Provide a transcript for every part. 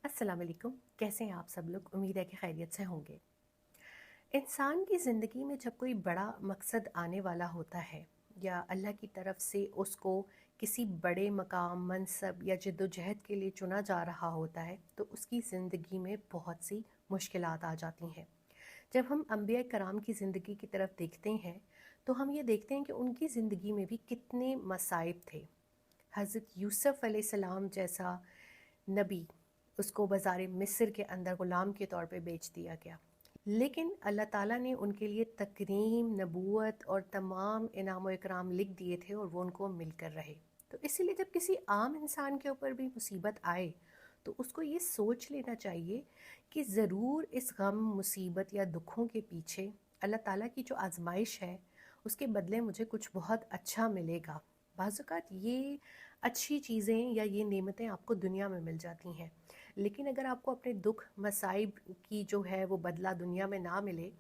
अस्सलाम वालेकुम। कैसे हैं आप सब लोग? उम्मीद है कि खैरियत से होंगे। इंसान की ज़िंदगी में जब कोई बड़ा मकसद आने वाला होता है या अल्लाह की तरफ से उसको किसी बड़े मकाम, मनसब या जद्दोजहद के लिए चुना जा रहा होता है तो उसकी ज़िंदगी में बहुत सी मुश्किलात आ जाती हैं। जब हम अंबिया कराम की ज़िंदगी की तरफ देखते हैं तो हम ये देखते हैं कि उनकी ज़िंदगी में भी कितने मसाइब थे। हज़रत यूसुफ़ अलैहिस्सलाम जैसा नबी, उसको बाज़ार मिस्र के अंदर ग़ुलाम के तौर पे बेच दिया गया, लेकिन अल्लाह ताला ने उनके लिए तकरीम, नबूवत और तमाम इनाम व इकराम लिख दिए थे और वो उनको मिलकर रहे। तो इसीलिए जब किसी आम इंसान के ऊपर भी मुसीबत आए तो उसको ये सोच लेना चाहिए कि ज़रूर इस गम, मुसीबत या दुखों के पीछे अल्लाह ताला की जो आजमाइश है उसके बदले मुझे कुछ बहुत अच्छा मिलेगा। बाज़ ये अच्छी चीज़ें या ये नेमतें आपको दुनिया में मिल जाती हैं, लेकिन अगर आपको अपने दुख मसाइब की जो है वो बदला दुनिया में ना मिले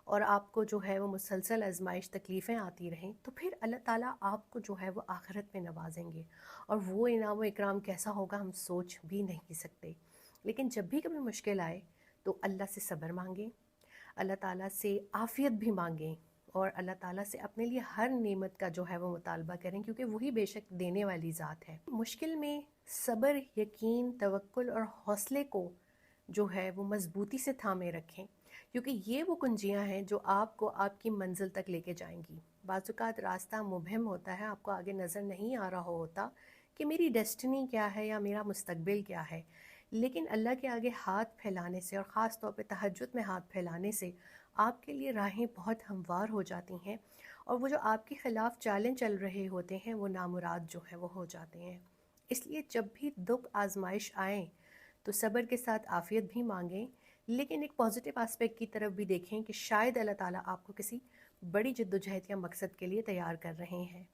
और आपको जो है वो मुसलसल आजमाइश तकलीफ़ें आती रहें तो फिर अल्लाह ताला आपको जो है वो आखिरत में नवाजेंगे और वो इनाम व इकराम कैसा होगा हम सोच भी नहीं सकते। लेकिन जब भी कभी मुश्किल आए तो अल्लाह से सब्र मांगें, अल्लाह ताला से आफ़ियत भी मांगें और अल्लाह ताला से अपने लिए हर नेमत का जो है वो मुतालबा करें, क्योंकि वही बेशक देने वाली ज़ात है। मुश्किल में सब्र, यकीन, तवक्कुल और हौसले को जो है वो मज़बूती से थामे रखें, क्योंकि ये वो कुंजियाँ हैं जो आपको आपकी मंजिल तक लेके जाएंगी। बाज़ औक़ात रास्ता मुबहम होता है, आपको आगे नज़र नहीं आ रहा होता कि मेरी डेस्टिनी क्या है या मेरा मुस्तकबिल क्या है, लेकिन अल्लाह के आगे हाथ फैलाने से और ख़ास तौर पे तहज्जुद में हाथ फैलाने से आपके लिए राहें बहुत हमवार हो जाती हैं और वो जो आपके ख़िलाफ़ चालें चल रहे होते हैं वो नामुराद जो है वो हो जाते हैं। इसलिए जब भी दुख आजमाइश आए तो सब्र के साथ आफ़ियत भी मांगें, लेकिन एक पॉजिटिव आस्पेक्ट की तरफ भी देखें कि शायद अल्लाह ताला आपको किसी बड़ी जद्दोजहद या मकसद के लिए तैयार कर रहे हैं।